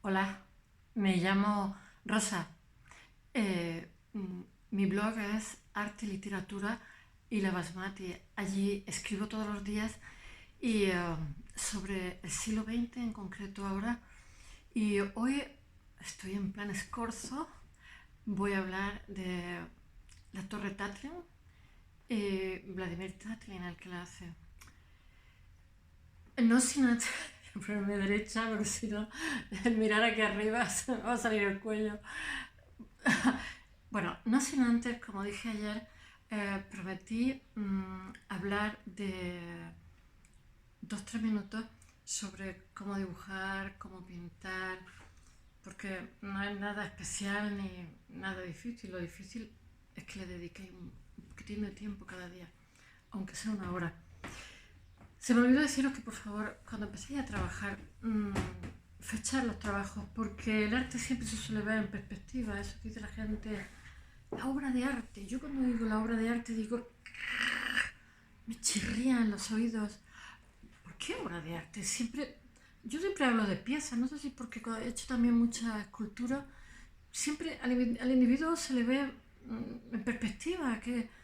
Hola, me llamo Rosa. Mi blog es Arte, Literatura y la Basmati. Allí escribo todos los días y sobre el siglo XX en concreto ahora. Y hoy estoy en plan escorzo. Voy a hablar de la Torre Tatlin y Vladimir Tatlin, el que la hace. No sin antes ponerme derecha, porque si no, el mirar aquí arriba se me va a salir el cuello. Bueno, no sin antes, como dije ayer, prometí hablar de 2, 3 minutos sobre cómo dibujar, cómo pintar, porque no es nada especial ni nada difícil. Lo difícil es que le dediquéis un poquitín de tiempo cada día, aunque sea una hora. Se me olvidó deciros que por favor, cuando empecéis a trabajar, fechar los trabajos, porque el arte siempre se suele ver en perspectiva, eso que dice la gente, la obra de arte. Yo cuando digo la obra de arte digo, me chirrían los oídos. ¿Por qué obra de arte? Yo siempre hablo de piezas, no sé si porque he hecho también mucha escultura, siempre al individuo se le ve en perspectiva, que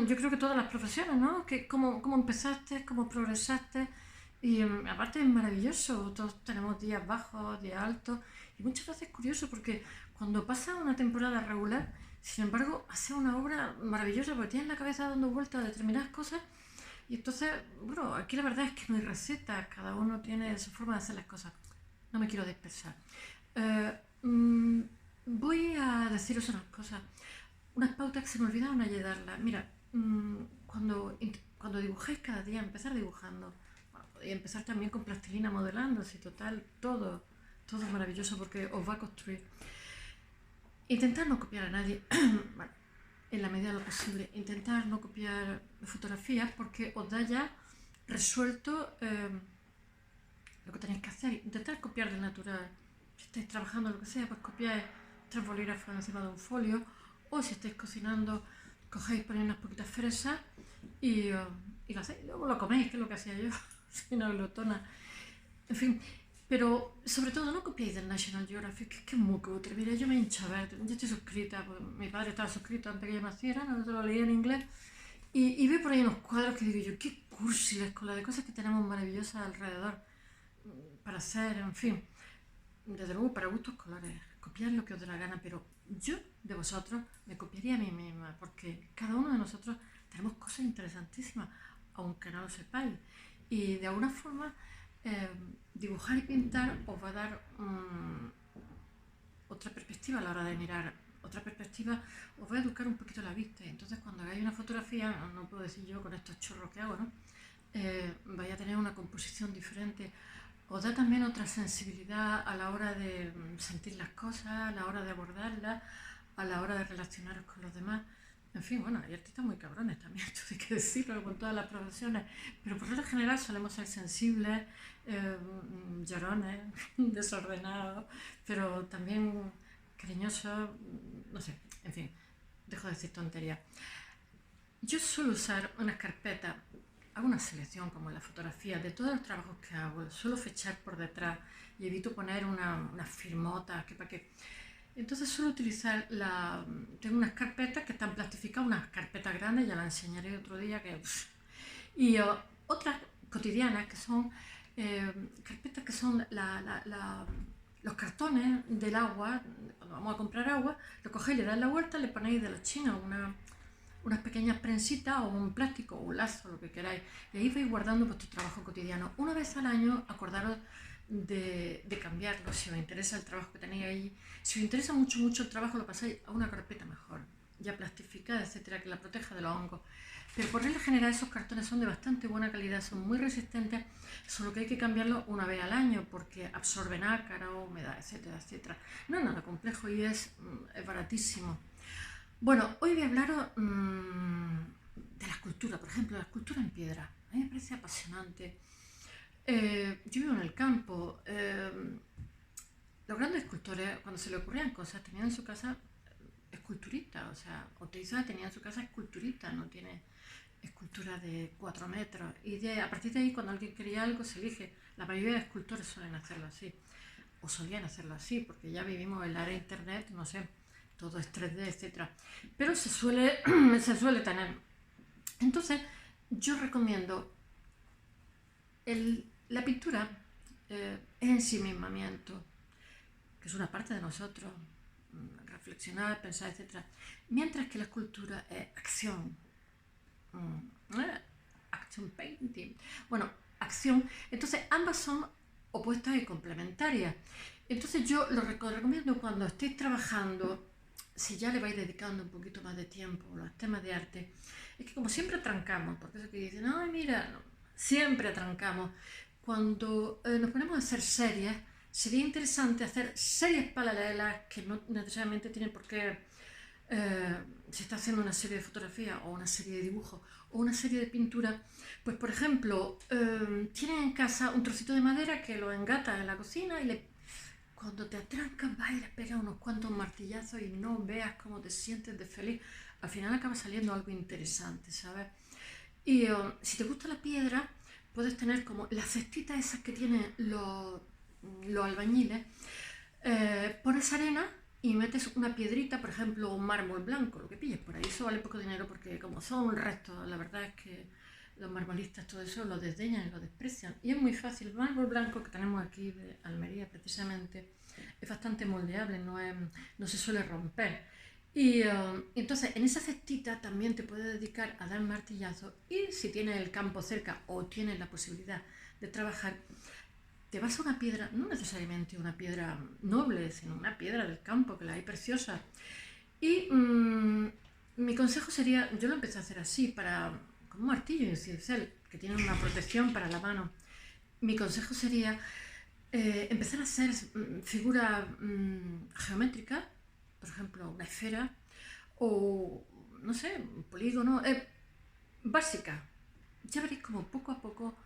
yo creo que todas las profesiones, ¿no? Que cómo empezaste, cómo progresaste. Y aparte es maravilloso, todos tenemos días bajos, días altos. Y muchas veces es curioso porque cuando pasa una temporada regular, sin embargo, hace una obra maravillosa porque tienes la cabeza dando vueltas a determinadas cosas. Y entonces, bueno, aquí la verdad es que no hay recetas, cada uno tiene su forma de hacer las cosas. No me quiero dispersar. Eh, mm, Voy a deciros unas cosas, unas pautas que se me olvidaron ayer darlas. Mira, cuando dibujéis cada día, empezar dibujando. Bueno, podéis empezar también con plastilina modelando, si total, todo es maravilloso porque os va a construir. Intentar no copiar a nadie, bueno, en la medida de lo posible. Intentar no copiar fotografías porque os da ya resuelto lo que tenéis que hacer. Intentar copiar del natural. Si estáis trabajando lo que sea, pues copiáis 3 bolígrafos encima de un folio. O si estáis cocinando, cogéis, ponéis unas poquitas fresas y lo hacéis. Luego lo coméis, que es lo que hacía yo, si no glotona. En fin, pero sobre todo no copiéis del National Geographic, que es muy cutre. Mira, yo me hincho a ver, yo estoy suscrita, pues, mi padre estaba suscrito antes que yo naciera, no lo leía en inglés. Y veo por ahí unos cuadros que digo yo, qué cursiles con la de cosas que tenemos maravillosas alrededor para hacer, en fin. Desde luego, para gustos colores, copiar lo que os dé la gana, pero yo de vosotros me copiaría a mí misma, porque cada uno de nosotros tenemos cosas interesantísimas, aunque no lo sepáis. Y de alguna forma, eh, dibujar y pintar os va a dar otra perspectiva a la hora de mirar, otra perspectiva, os va a educar un poquito la vista. Entonces, cuando hagáis una fotografía, no puedo decir yo con estos chorros que hago, ¿no? Vais a tener una composición diferente. Os da también otra sensibilidad a la hora de sentir las cosas, a la hora de abordarlas, a la hora de relacionaros con los demás. En fin, bueno, hay artistas muy cabrones también, esto hay que decirlo con todas las profesiones, pero por lo general solemos ser sensibles, llorones, desordenados, pero también cariñosos, no sé, en fin, dejo de decir tonterías. Yo suelo usar unas carpetas, hago una selección como en la fotografía de todos los trabajos que hago, suelo fechar por detrás y evito poner una firmota, que para qué. Entonces suelo utilizar tengo unas carpetas que están plastificadas, unas carpetas grandes, ya las enseñaré otro día, y otras cotidianas que son carpetas que son los cartones del agua. Cuando vamos a comprar agua, lo cogéis, le dais la vuelta, le ponéis de la China unas pequeñas prensitas o un plástico o un lazo, lo que queráis. Y ahí vais guardando vuestro trabajo cotidiano. Una vez al año, acordaros de cambiarlo si os interesa el trabajo que tenéis ahí. Si os interesa mucho el trabajo, lo pasáis a una carpeta mejor, ya plastificada, etcétera, que la proteja de los hongos. Pero por regla general esos cartones son de bastante buena calidad, son muy resistentes, solo que hay que cambiarlos una vez al año porque absorben ácara, humedad, etcétera, etcétera. No es nada complejo y es baratísimo. Bueno, hoy voy a hablaros de la escultura, por ejemplo, la escultura en piedra. A mí me parece apasionante. Yo vivo en el campo. Los grandes escultores, cuando se le ocurrían cosas, tenían en su casa esculturista, o sea, Oteiza tenía en su casa esculturista, no tiene escultura de 4 metros. Y a partir de ahí, cuando alguien quería algo, se elige. La mayoría de escultores suelen hacerlo así. o solían hacerlo así, porque ya vivimos en la era de internet, no sé, todo es 3D, etcétera. Pero se suele, se suele tener. Entonces, yo recomiendo la pintura es ensimismamiento, que es una parte de nosotros, reflexionar, pensar, etcétera. Mientras que la escultura es acción, action painting. Bueno, acción. Entonces, ambas son opuestas y complementarias. Entonces, yo lo recomiendo cuando estéis trabajando, si ya le vais dedicando un poquito más de tiempo a los temas de arte, es que como siempre trancamos, porque eso que dicen, ay, mira, no, siempre trancamos. Cuando nos ponemos a hacer series, sería interesante hacer series paralelas que no necesariamente tienen por qué si está haciendo una serie de fotografía o una serie de dibujos o una serie de pintura, pues por ejemplo, tienen en casa un trocito de madera que lo engata en la cocina y cuando te atrancas vas y le pegas unos cuantos martillazos y no veas cómo te sientes de feliz. Al final acaba saliendo algo interesante, ¿sabes? Y si te gusta la piedra, puedes tener como las cestitas esas que tienen los albañiles, pones arena y metes una piedrita, por ejemplo, un mármol blanco, lo que pilles por ahí. Eso vale poco dinero porque como son restos, la verdad es que los marmolistas todo eso lo desdeñan y lo desprecian. Y es muy fácil. El mármol blanco que tenemos aquí de Almería precisamente es bastante moldeable, no se suele romper. Y entonces en esa cestita también te puedes dedicar a dar martillazos y si tienes el campo cerca o tienes la posibilidad de trabajar, te vas a una piedra, no necesariamente una piedra noble, sino una piedra del campo, que la hay preciosa. Y mi consejo sería, yo lo empecé a hacer así, con un martillo y un cincel, que tienen una protección para la mano. Mi consejo sería empezar a hacer figuras geométricas, por ejemplo, una esfera, o, no sé, un polígono, básica. Ya veréis como poco a poco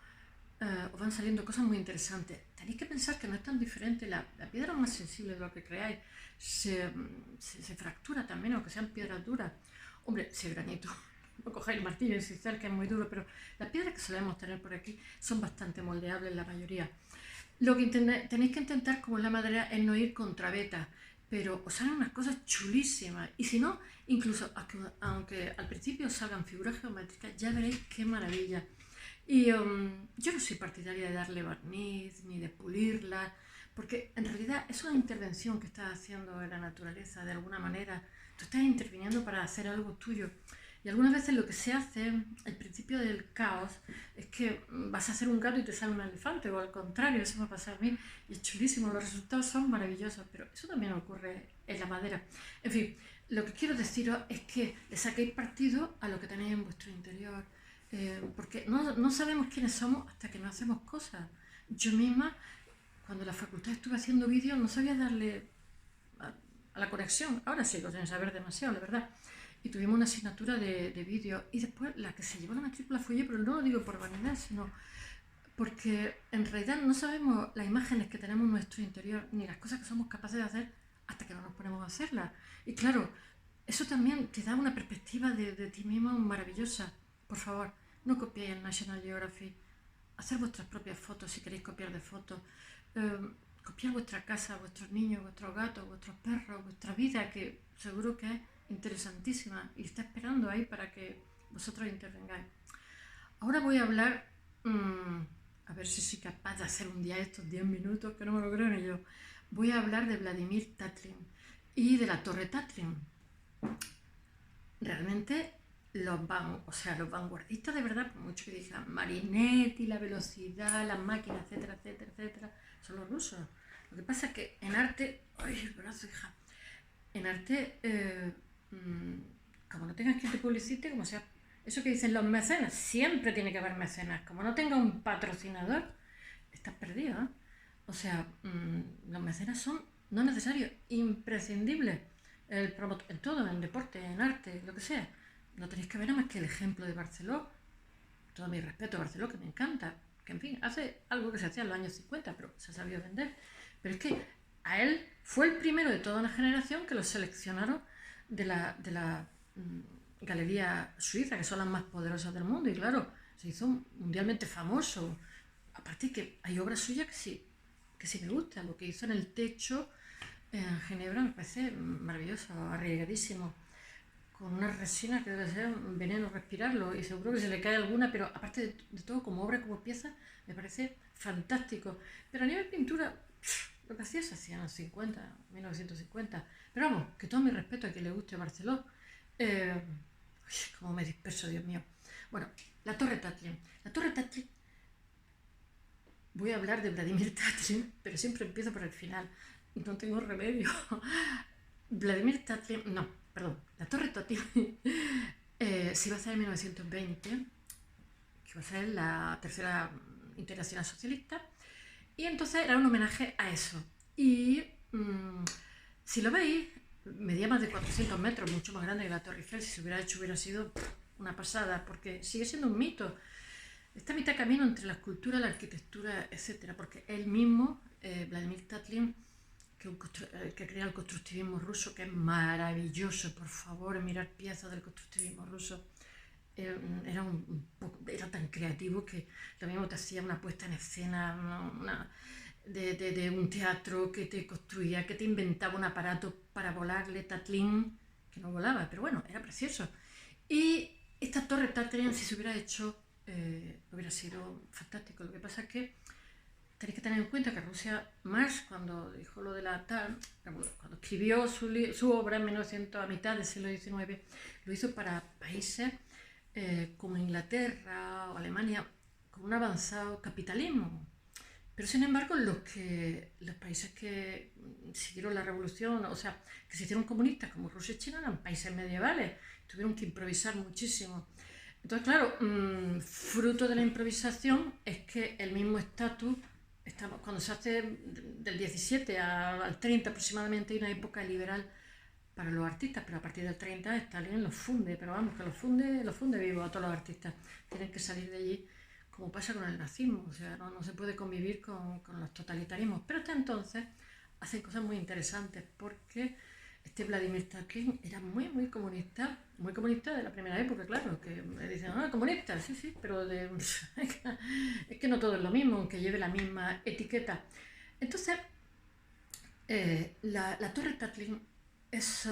os van saliendo cosas muy interesantes. Tenéis que pensar que no es tan diferente, la piedra más sensible de lo que creáis se fractura también, aunque sean piedras duras. Hombre, si es granito, no cogáis el martillo y el cincel, que es muy duro, pero las piedras que solemos tener por aquí son bastante moldeables la mayoría. Lo que tenéis que intentar, como en la madera, es no ir contra beta, pero os salen unas cosas chulísimas. Y si no, incluso aunque al principio os salgan figuras geométricas, ya veréis qué maravilla. Y yo no soy partidaria de darle barniz ni de pulirla, porque en realidad es una intervención que estás haciendo en la naturaleza de alguna manera. Tú estás interviniendo para hacer algo tuyo. Y algunas veces lo que se hace, el principio del caos, es que vas a hacer un gato y te sale un elefante, o al contrario, eso me ha pasado a mí, y es chulísimo, los resultados son maravillosos, pero eso también ocurre en la madera. En fin, lo que quiero deciros es que le saquéis partido a lo que tenéis en vuestro interior, porque no sabemos quiénes somos hasta que no hacemos cosas. Yo misma, cuando en la facultad estuve haciendo vídeos, no sabía darle a la conexión. Ahora sigo sin saber demasiado, la verdad. Y tuvimos una asignatura de vídeo. Y después la que se llevó la matrícula fui yo, pero no lo digo por vanidad, sino porque en realidad no sabemos las imágenes que tenemos en nuestro interior, ni las cosas que somos capaces de hacer hasta que no nos ponemos a hacerlas. Y claro, eso también te da una perspectiva de ti mismo maravillosa. Por favor, no copiéis el National Geographic. Hacer vuestras propias fotos si queréis copiar de fotos. Copiar vuestra casa, vuestros niños, vuestros gatos, vuestros perros, vuestra vida, que seguro que es interesantísima y está esperando ahí para que vosotros intervengáis. Ahora voy a hablar, a ver si soy capaz de hacer un día estos 10 minutos, que no me lo creo ni yo. Voy a hablar de Vladimir Tatrin y de la Torre Tatrin. Realmente los vanguardistas de verdad, por mucho que digan Marinetti, la velocidad, las máquinas, etcétera, etcétera, etcétera, son los rusos. Lo que pasa es que en arte, ¡ay, el brazo, hija! En arte, como no tengas quien te publicite, como sea, eso que dicen los mecenas, siempre tiene que haber mecenas. Como no tenga un patrocinador, estás perdido, ¿eh? O sea, los mecenas son no necesarios, imprescindibles. En todo, en deporte, en arte, lo que sea. No tenéis que ver nada más que el ejemplo de Barceló. Todo mi respeto a Barceló, que me encanta. Que en fin, hace algo que se hacía en los años 50, pero se ha sabido vender. Pero es que a él fue el primero de toda una generación que lo seleccionaron de la galería suiza, que son las más poderosas del mundo. Y claro, se hizo mundialmente famoso. Aparte que hay obras suyas que sí, que sí me gusta. Lo que hizo en el techo en Ginebra me parece maravilloso, arriesgadísimo, con una resina que debe ser un veneno respirarlo y seguro que se le cae alguna, pero aparte de todo, como obra, como pieza, me parece fantástico. Pero a nivel pintura, lo que hacía se hacía en los 50, 1950. Pero vamos, que todo mi respeto a quien le guste Barceló. Eh, como me disperso, Dios mío. Bueno, la Torre Tatlin. La Torre Tatlin, voy a hablar de Vladimir Tatlin, pero siempre empiezo por el final. No tengo remedio. Vladimir Tatlin, no, perdón, la Torre Tatlin se iba a hacer en 1920, que iba a ser la tercera internacional socialista, y entonces era un homenaje a eso. Y si lo veis, medía más de 400 metros, mucho más grande que la Torre Eiffel. Si se hubiera hecho, hubiera sido una pasada, porque sigue siendo un mito. Está a mitad camino entre la escultura, la arquitectura, etcétera, porque él mismo, Vladimir Tatlin, que crea el constructivismo ruso, que es maravilloso, por favor, mirar piezas del constructivismo ruso. Era tan creativo que lo mismo te hacía una puesta en escena de un teatro que te construía, que te inventaba un aparato para volarle, Tatlin, que no volaba, pero bueno, era precioso. Y esta torre Tatlin, si se hubiera hecho, hubiera sido fantástico. Lo que pasa es que tenéis que tener en cuenta que Rusia, Marx, cuando dijo lo de la TAL, cuando escribió su obra en 1900, a mitad del siglo XIX, lo hizo para países como Inglaterra o Alemania, con un avanzado capitalismo. Pero sin embargo, los países que siguieron la revolución, o sea, que se hicieron comunistas, como Rusia y China, eran países medievales, tuvieron que improvisar muchísimo. Entonces, claro, fruto de la improvisación es que el mismo estatus, cuando se hace del 17 al 30 aproximadamente, hay una época liberal para los artistas, pero a partir del 30 Stalin los funde, pero vamos, que los funde vivos a todos los artistas. Tienen que salir de allí, como pasa con el nazismo, o sea, no se puede convivir con los totalitarismos. Pero hasta entonces hacen cosas muy interesantes, porque este Vladimir Tatlin era muy comunista de la primera época, claro, que me dicen, comunista, sí, pero es que no todo es lo mismo, aunque lleve la misma etiqueta. Entonces, la torre Tatlin es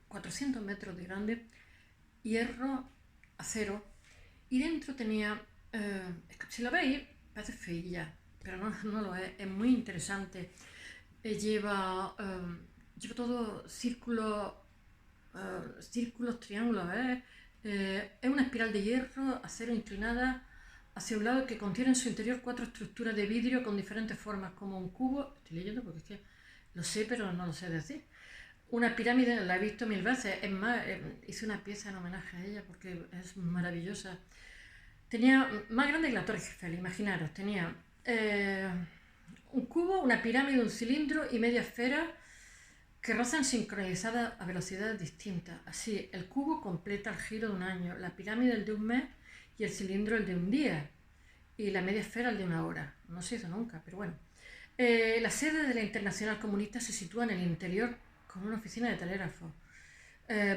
400 metros de grande, hierro, acero, y dentro tenía, si lo veis, parece feilla, pero no lo es muy interesante. Lleva todo círculos, triángulos, es una espiral de hierro, acero inclinada hacia un lado, que contiene en su interior 4 estructuras de vidrio con diferentes formas, como un cubo. Estoy leyendo porque es que lo sé, pero no lo sé decir. Una pirámide, la he visto 1000 veces, es más, hice una pieza en homenaje a ella porque es maravillosa. Tenía más grande que la Torre Eiffel, imaginaros, tenía un cubo, una pirámide, un cilindro y media esfera que rozan sincronizadas a velocidades distintas. Así, el cubo completa el giro de un año, la pirámide el de un mes y el cilindro el de un día, y la media esfera el de una hora. No se hizo nunca, pero bueno. La sede de la Internacional Comunista se sitúa en el interior, con una oficina de telégrafo,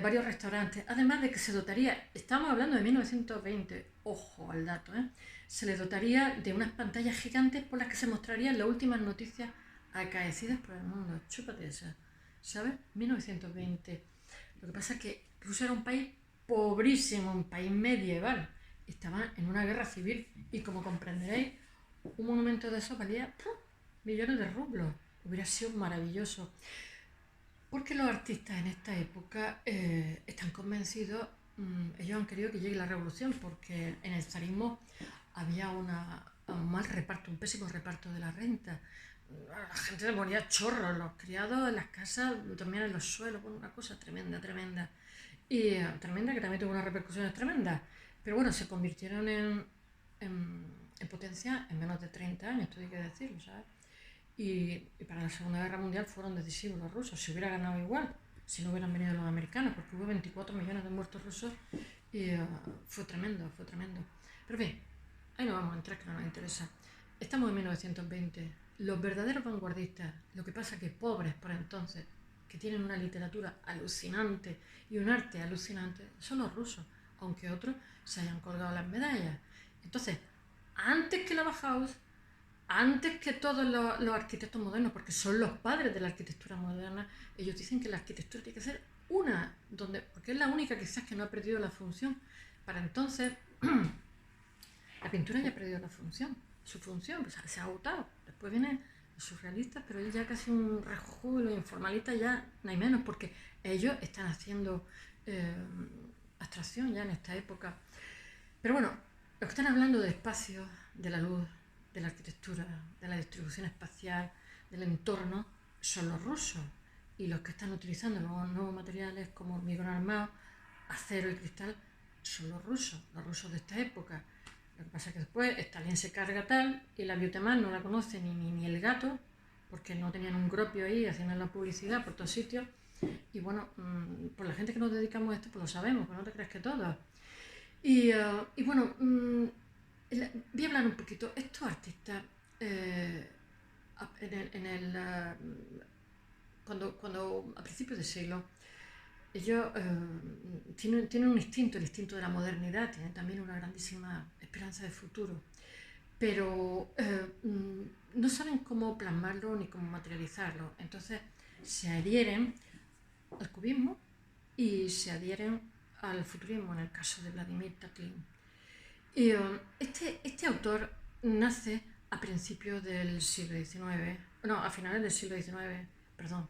varios restaurantes, además de que se dotaría, estamos hablando de 1920, ojo al dato, se le dotaría de unas pantallas gigantes por las que se mostrarían las últimas noticias acaecidas por el mundo. Chúpate esa, ¿sabes? 1920. Lo que pasa es que Rusia era un país pobrísimo, un país medieval, estaba en una guerra civil, y como comprenderéis, un monumento de eso valía millones de rublos. Hubiera sido maravilloso. Porque los artistas en esta época están convencidos, ellos han querido que llegue la revolución, porque en el zarismo había un mal reparto, un pésimo reparto de la renta. La gente se moría chorros, los criados en las casas dormían en los suelos, una cosa tremenda. Y tremenda, que también tuvo unas repercusiones tremendas. Pero bueno, se convirtieron en potencia en menos de 30 años, esto hay que decirlo, ¿sabes? Y para la Segunda Guerra Mundial fueron decisivos los rusos. Se hubiera ganado igual si no hubieran venido los americanos, porque hubo 24 millones de muertos rusos y fue tremendo. Pero bien, ahí no vamos a entrar, que no nos interesa. Estamos en 1920. Los verdaderos vanguardistas, lo que pasa que pobres por entonces, que tienen una literatura alucinante y un arte alucinante, son los rusos, aunque otros se hayan colgado las medallas. Entonces, antes que la Bauhaus, antes que todos los arquitectos modernos, porque son los padres de la arquitectura moderna, ellos dicen que la arquitectura tiene que ser una, porque es la única quizás que no ha perdido la función. Para entonces, la pintura ya ha perdido su función, pues se ha agotado. Después vienen los surrealistas, pero ellos ya casi un rejuego, los informalistas ya no hay menos, porque ellos están haciendo abstracción ya en esta época. Pero bueno, los que están hablando de espacio, de la luz, de la arquitectura, de la distribución espacial, del entorno, son los rusos. Y los que están utilizando los nuevos materiales como hormigón armado, acero y cristal, son los rusos de esta época. Lo que pasa es que después Stalin se carga tal y la Bioteman no la conoce ni el gato, porque no tenían un gropio ahí haciendo la publicidad por todos sitios. Y bueno, por la gente que nos dedicamos a esto, pues lo sabemos, pues no te creas que todos. Y bueno, voy a hablar un poquito. Estos artistas, cuando a principios de siglo, ellos tienen un instinto, el instinto de la modernidad, tienen también una grandísima esperanza de futuro, pero no saben cómo plasmarlo ni cómo materializarlo. Entonces se adhieren al cubismo y se adhieren al futurismo, en el caso de Vladimir Tatlin. Y este autor nace a principios del siglo XIX, no, a finales del siglo XIX, perdón,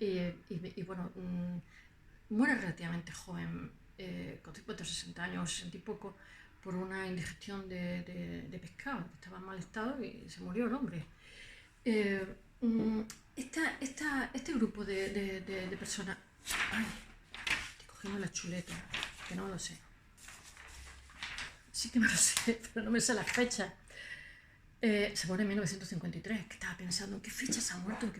y bueno, muere relativamente joven, con 50 o 60 años, 60 y poco, por una indigestión de pescado, que estaba en mal estado y se murió el hombre. Este grupo de personas... Ay, estoy cogiendo la chuleta, que no lo sé. Sí que me lo sé, pero no me sé las fechas. Se muere en 1953, que estaba pensando en qué fecha se ha muerto,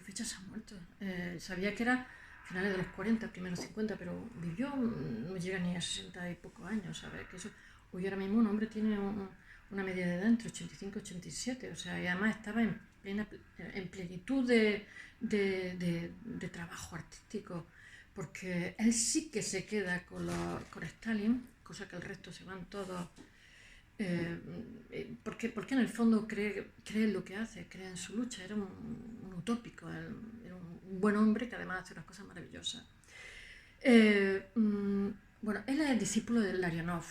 sabía que era finales de los 40, primeros 50, pero vivió, no llega ni a 60 y pocos años, ¿sabes? Que eso, hoy ahora mismo un hombre tiene una media de edad entre 85 y 87, o sea, y además estaba en plenitud de trabajo artístico, porque él sí que se queda con Stalin, cosa que el resto se van todos. Porque en el fondo cree en lo que hace, cree en su lucha, era un utópico, era un buen hombre que además hace unas cosas maravillosas. Bueno, él es discípulo de Larionov,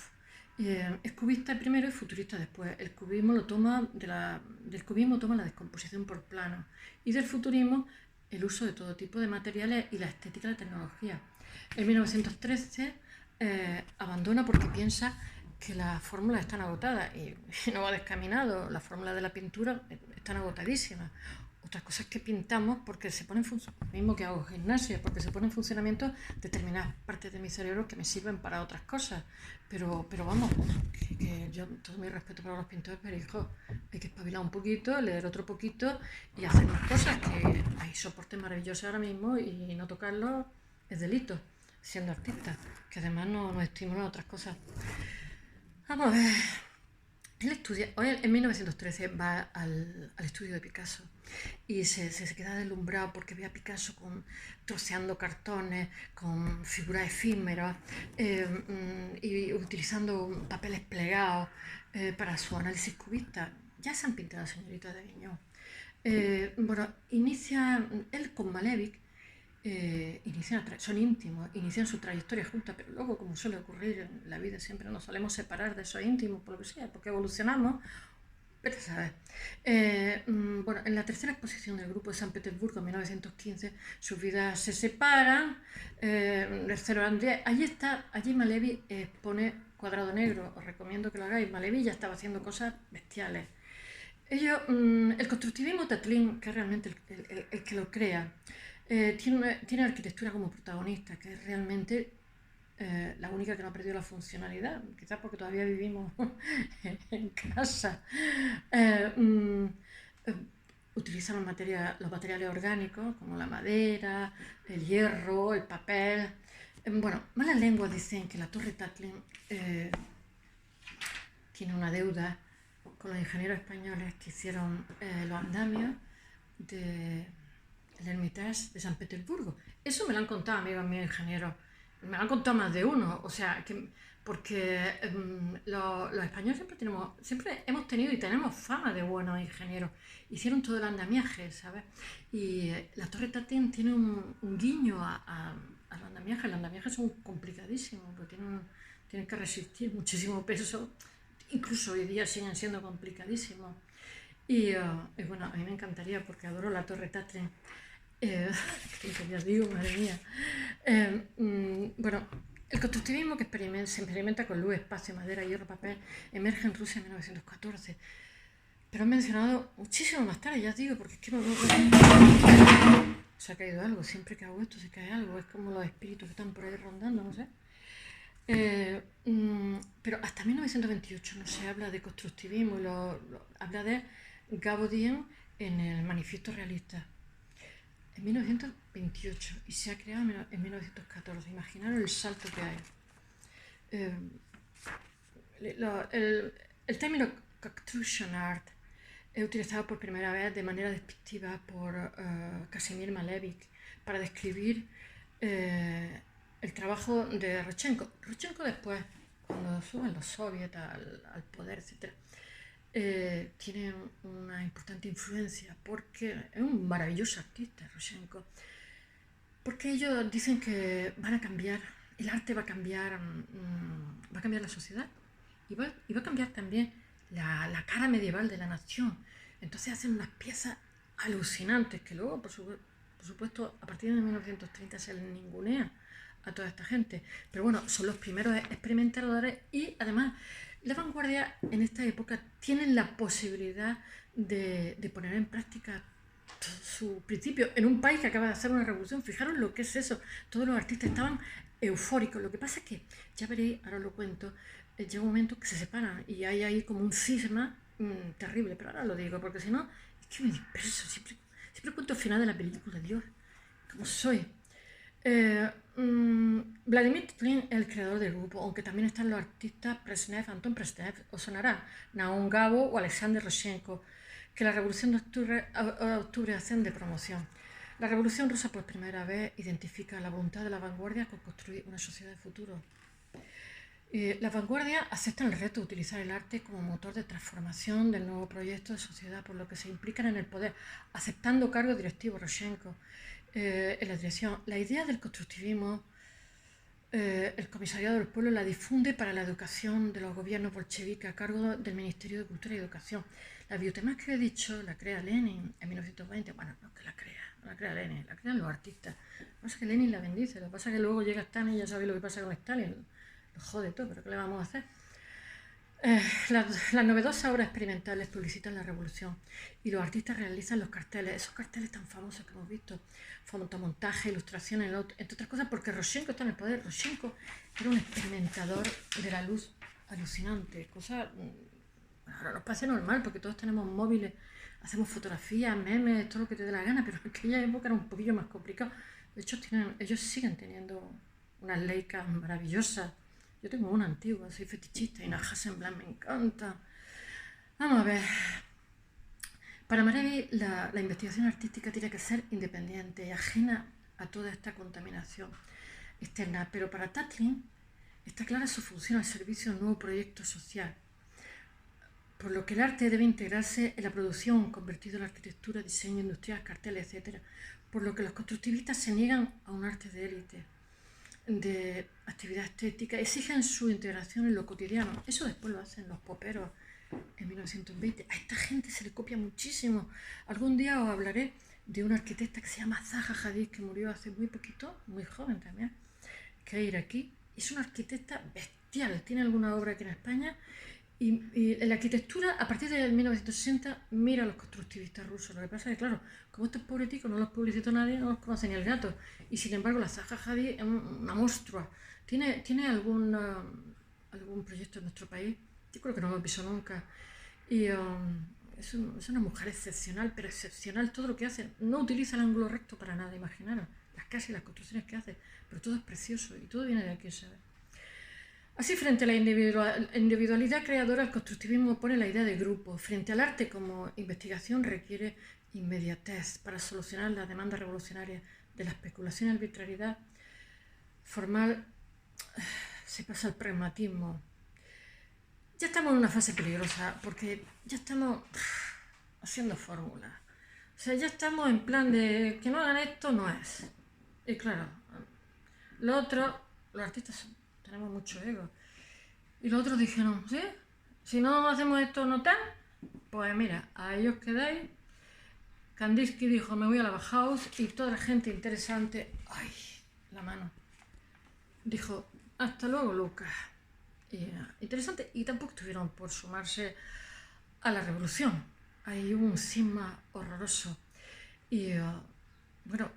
es cubista primero y futurista después. El cubismo del cubismo toma la descomposición por planos y del futurismo el uso de todo tipo de materiales y la estética de la tecnología. En 1913 abandona porque piensa que las fórmulas están agotadas y no va descaminado, las fórmulas de la pintura están agotadísimas. Otras cosas que pintamos porque se ponen mismo que hago gimnasia, porque se ponen en funcionamiento determinadas partes de mi cerebro que me sirven para otras cosas. Pero vamos, que yo todo mi respeto para los pintores, pero hijo, hay que espabilar un poquito, leer otro poquito y hacer más cosas, que hay soportes maravillosos ahora mismo y no tocarlos es delito, siendo artista, que además nos estimulan otras cosas. Vamos a ver. Él estudia, en 1913 va al estudio de Picasso y se queda deslumbrado porque ve a Picasso troceando cartones, con figuras efímeras y utilizando papeles plegados para su análisis cubista. Ya se han pintado señoritas de Avignon. Bueno, inicia él con Malevich. Son íntimos, inician su trayectoria juntas, pero luego, como suele ocurrir en la vida, siempre nos solemos separar de esos íntimos, por lo que sea, porque evolucionamos. Pero sabes. Bueno, en la tercera exposición del grupo de San Petersburgo en 1915, sus vidas se separan. Allí Malevich pone Cuadrado Negro. Os recomiendo que lo hagáis. Malevich ya estaba haciendo cosas bestiales. El constructivismo Tatlin, que es realmente el que lo crea, tiene arquitectura como protagonista, que es realmente la única que no ha perdido la funcionalidad, quizás porque todavía vivimos en casa. Utiliza los materiales orgánicos como la madera, el hierro, el papel. Bueno, malas lenguas dicen que la Torre Tatlin tiene una deuda con los ingenieros españoles que hicieron los andamios del Hermitage de San Petersburgo. Eso me lo han contado amigos míos ingenieros, me lo han contado más de uno, o sea, que porque los españoles siempre hemos tenido y tenemos fama de buenos ingenieros. Hicieron todo el andamiaje, ¿sabes? Y la Torre Tatén tiene un guiño a los andamiajes. Los andamiajes son complicadísimos, porque tienen que resistir muchísimo peso. Incluso hoy día siguen siendo complicadísimos. Y bueno, a mí me encantaría, porque adoro la Torre Tatén. Que ya digo, madre mía. Bueno, el constructivismo que se experimenta con luz, espacio, madera, hierro, papel, emerge en Rusia en 1914. Pero han mencionado muchísimo más tarde, ya os digo, porque es que se ha caído algo. Siempre que hago esto se cae algo. Es como los espíritus que están por ahí rondando, no sé. Pero hasta 1928 no se habla de constructivismo, habla de Gaudí en el Manifiesto Realista. En 1928 y se ha creado en 1914. Imaginaros el salto que hay. El término construction art es utilizado por primera vez de manera despectiva por Casimir Malevich para describir el trabajo de Rodchenko. Rodchenko después, cuando suben los soviets al poder, etc., tiene una importante influencia porque es un maravilloso artista, Rodchenko, porque ellos dicen que van a cambiar, el arte va a cambiar la sociedad y va a cambiar también la cara medieval de la nación. Entonces hacen unas piezas alucinantes que luego, por supuesto, a partir de 1930 se les ningunea a toda esta gente. Pero bueno, son los primeros experimentadores y además la vanguardia en esta época tienen la posibilidad de poner en práctica su principio en un país que acaba de hacer una revolución. Fijaros lo que es eso. Todos los artistas estaban eufóricos. Lo que pasa es que, ya veréis, ahora os lo cuento, llega un momento que se separan y hay ahí como un cisma terrible, pero ahora lo digo porque si no, es que me disperso. Siempre cuento el final de la película, Dios, como soy. Vladimir Tatlin es el creador del grupo, aunque también están los artistas Anton Brezhnev, os sonará, Naum Gabo o Alexander Rodchenko, que la Revolución de Octubre hacen de promoción. La Revolución Rusa por primera vez identifica la voluntad de la vanguardia con construir una sociedad de futuro. La vanguardia acepta el reto de utilizar el arte como motor de transformación del nuevo proyecto de sociedad, por lo que se implican en el poder, aceptando cargos directivos. Rodchenko en la dirección. La idea del constructivismo, el Comisariado del Pueblo la difunde para la educación de los gobiernos bolcheviques a cargo del Ministerio de Cultura y Educación. La biblioteca que he dicho la crea Lenin en 1920. Bueno, no que la crea Lenin, la crean los artistas. Lo que pasa es que Lenin la bendice, lo que pasa es que luego llega Stalin y ya sabéis lo que pasa con Stalin. Lo jode todo, pero ¿qué le vamos a hacer? Las novedosas obras experimentales publicitan la revolución y los artistas realizan los carteles, esos carteles tan famosos que hemos visto, fotomontaje, ilustraciones, entre otras cosas, porque Rodchenko está en el poder. Rodchenko era un experimentador de la luz alucinante, cosa ahora nos parece normal porque todos tenemos móviles, hacemos fotografías, memes, todo lo que te dé la gana, pero en aquella época era un poquillo más complicado. De hecho, ellos siguen teniendo unas Leicas maravillosas. Yo tengo una antigua, soy fetichista y una Hasselblad me encanta. Vamos a ver. Para Malevich, la investigación artística tiene que ser independiente y ajena a toda esta contaminación externa. Pero para Tatlin está clara su función al servicio de un nuevo proyecto social. Por lo que el arte debe integrarse en la producción, convertido en la arquitectura, diseño industrial, carteles, etc. Por lo que los constructivistas se niegan a un arte de élite, de actividad estética, exigen su integración en lo cotidiano. Eso después lo hacen los poperos en 1920. A esta gente se le copia muchísimo. Algún día os hablaré de una arquitecta que se llama Zaha Hadid, que murió hace muy poquito, muy joven también, que es iraquí. Es una arquitecta bestial, tiene alguna obra aquí en España. Y en la arquitectura, a partir del 1960, mira a los constructivistas rusos. Lo que pasa es que, claro, como estos pobreticos no los publicitó nadie, no los conoce ni el gato. Y sin embargo, la Zaha Hadid es una monstrua. ¿Tiene algún proyecto en nuestro país? Yo creo que no lo he visto nunca. Y es una mujer excepcional, pero excepcional todo lo que hace. No utiliza el ángulo recto para nada, imaginaros. Las casas y las construcciones que hace. Pero todo es precioso y todo viene de aquí, ¿sabes? Así, frente a la individualidad creadora, el constructivismo pone la idea de grupo. Frente al arte como investigación requiere inmediatez para solucionar la demanda revolucionaria de la especulación y arbitrariedad formal. se pasa el pragmatismo. Ya estamos en una fase peligrosa porque ya estamos haciendo fórmulas. O sea, ya estamos en plan de que no hagan esto, no es. Y claro, lo otro, los artistas tenemos mucho ego. Y los otros dijeron, ¿sí? Si no hacemos esto, no tal, pues mira, a ellos quedáis. Kandinsky dijo, me voy a la Bauhaus y toda la gente interesante, ay, la mano, dijo, hasta luego, Lucas. Y, interesante, y tampoco tuvieron por sumarse a la revolución. Hay un cisma horroroso. Y bueno,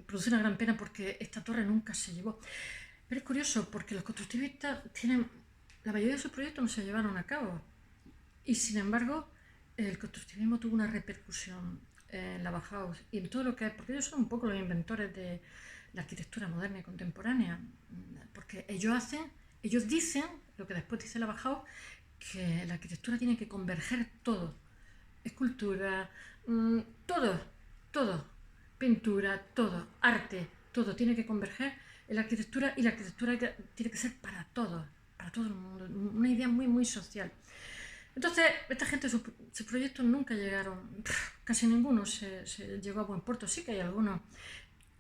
produce una gran pena porque esta torre nunca se llevó. Pero es curioso porque los constructivistas tienen, la mayoría de sus proyectos no se llevaron a cabo. Y sin embargo, el constructivismo tuvo una repercusión en la Bauhaus y en todo lo que es, porque ellos son un poco los inventores de la arquitectura moderna y contemporánea, porque ellos dicen, lo que después dice la Bauhaus, que la arquitectura tiene que converger todo, escultura, todo, todo, pintura, todo, arte, todo tiene que converger en la arquitectura y la arquitectura tiene que ser para todo el mundo, una idea muy, muy social. Entonces, esta gente, sus proyectos nunca llegaron, casi ninguno se llegó a buen puerto, sí que hay algunos,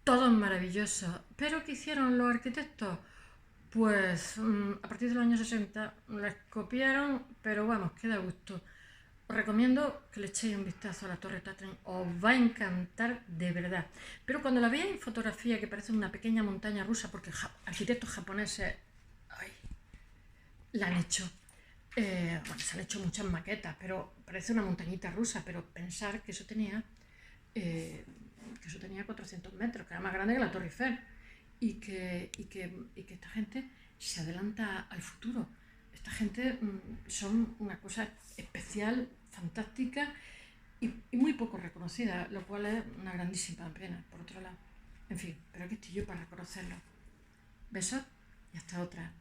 todos maravillosos, pero ¿qué hicieron los arquitectos? Pues a partir de los años 60 les copiaron, pero vamos, queda gusto. Os recomiendo que le echéis un vistazo a la Torre Tatran, os va a encantar de verdad. Pero cuando la veáis en fotografía, que parece una pequeña montaña rusa, porque arquitectos japoneses la han hecho. Bueno, se han hecho muchas maquetas, pero parece una montañita rusa, pero pensar que eso tenía 400 metros, que era más grande que la Torre Eiffel, y que esta gente se adelanta al futuro. Esta gente son una cosa especial, fantástica y muy poco reconocida, lo cual es una grandísima pena, por otro lado. En fin, pero aquí estoy yo para reconocerlo. Besos y hasta otra.